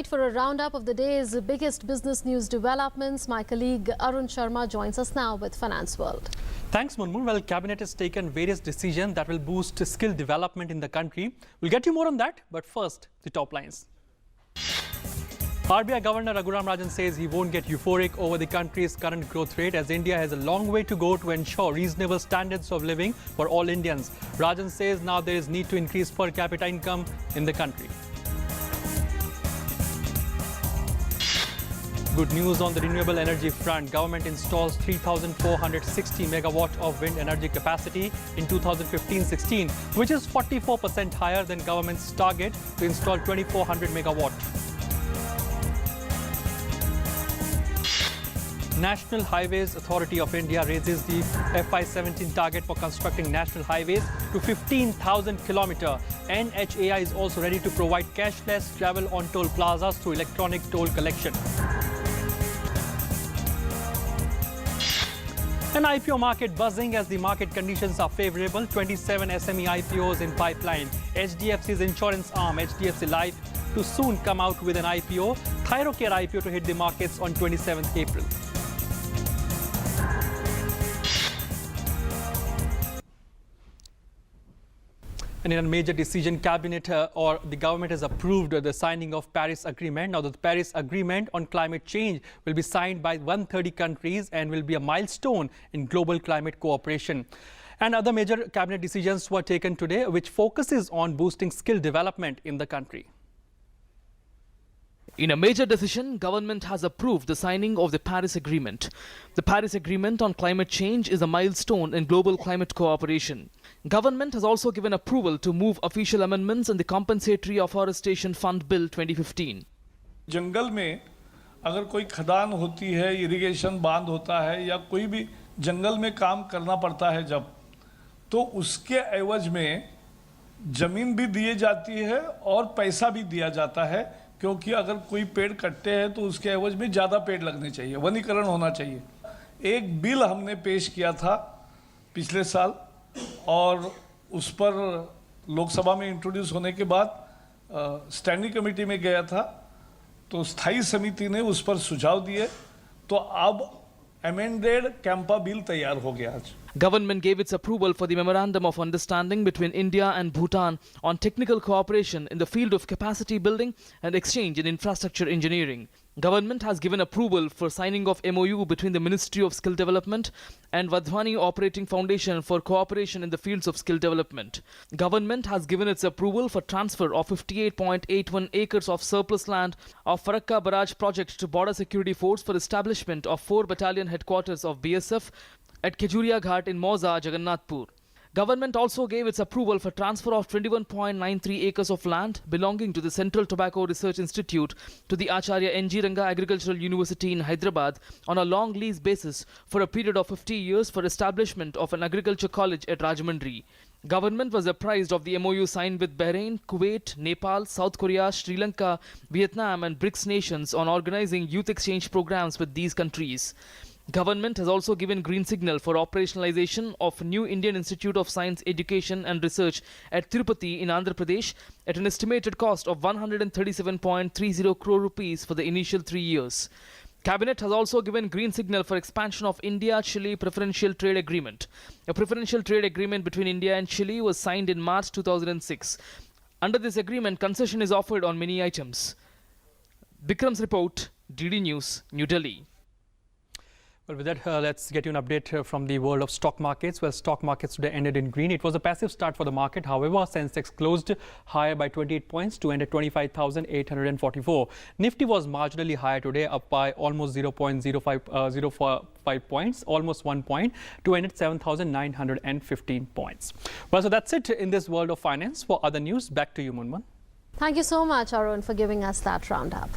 wait for a roundup of the day's biggest business news developments. My colleague Arun Sharma joins us now with Finance World. Thanks, Munmun. Well, Cabinet has taken various decisions that will boost skill development in the country. We'll get you more on that, but first, the top lines. RBI Governor Raghuram Rajan says he won't get euphoric over the country's current growth rate as India has a long way to go to ensure reasonable standards of living for all Indians. Rajan says now there is need to increase per capita income in the country. Good news on the renewable energy front. Government installs 3,460 megawatt of wind energy capacity in 2015-16, which is 44% higher than government's target to install 2,400 megawatt. National Highways Authority of India raises the FY17 target for constructing national highways to 15,000 kilometers. NHAI is also ready to provide cashless travel on toll plazas through electronic toll collection. An IPO market buzzing as the market conditions are favorable. 27 SME IPOs in pipeline. HDFC's insurance arm, HDFC Life, to soon come out with an IPO. Thyrocare IPO to hit the markets on 27th April. And in a major decision, Cabinet or the government has approved the signing of Paris Agreement. Now, the Paris Agreement on climate change will be signed by 130 countries and will be a milestone in global climate cooperation. And other major Cabinet decisions were taken today, which focuses on boosting skill development in the country. In a major decision, government has approved the signing of the Paris Agreement. The Paris Agreement on climate change is a milestone in global climate cooperation. Government has also given approval to move official amendments in the Compensatory Afforestation Fund Bill 2015. जंगल में अगर कोई खदान होती है, irrigation बांध होता है या कोई भी जंगल में काम करना पड़ता है जब, तो उसके एवज में जमीन भी दी जाती है और पैसा भी दिया जाता है, क्योंकि अगर कोई पेड़ कटते हैं तो उसके एवज में ज़्यादा पेड़ लगने चाहिए, वनीकरण होना चाहिए। एक बिल हमने पेश किया था पिछले साल और उस पर लोकसभा में इंट्रोड्यूस होने के बाद स्टैंडिंग कमेटी में गया था, तो स्थायी समिति ने उस पर सुझाव दिए, तो अब amended Campa bill तैयार हो गया आज। Government gave its approval for the Memorandum of Understanding between India and Bhutan on technical cooperation in the field of capacity building and exchange in infrastructure engineering. Government has given approval for signing of MOU between the Ministry of Skill Development and Vadhwani Operating Foundation for cooperation in the fields of skill development. Government has given its approval for transfer of 58.81 acres of surplus land of Farakka Barrage project to Border Security Force for establishment of 4 battalion headquarters of BSF at Khejuria Ghat in Mauza, Jagannathpur. Government also gave its approval for transfer of 21.93 acres of land belonging to the Central Tobacco Research Institute to the Acharya N.G. Ranga Agricultural University in Hyderabad on a long lease basis for a period of 50 years for establishment of an agriculture college at Rajahmundry. Government was apprised of the MOU signed with Bahrain, Kuwait, Nepal, South Korea, Sri Lanka, Vietnam and BRICS nations on organizing youth exchange programs with these countries. Government has also given green signal for operationalization of new Indian Institute of Science Education and Research at Tirupati in Andhra Pradesh at an estimated cost of 137.30 crore rupees for the initial 3 years. Cabinet has also given green signal for expansion of India-Chile Preferential Trade Agreement. A preferential trade agreement between India and Chile was signed in March 2006. Under this agreement, concession is offered on many items. Bikram's report, DD News, New Delhi. Well, with that, let's get you an update from the world of stock markets. Well, stock markets today ended in green. It was a passive start for the market. However, Sensex closed higher by 28 points to end at 25,844. Nifty was marginally higher today, up by almost 0.05 points, almost 1 point, to end at 7,915 points. Well, so that's it in this world of finance. For other news, back to you, Munmun. Thank you so much, Arun, for giving us that roundup.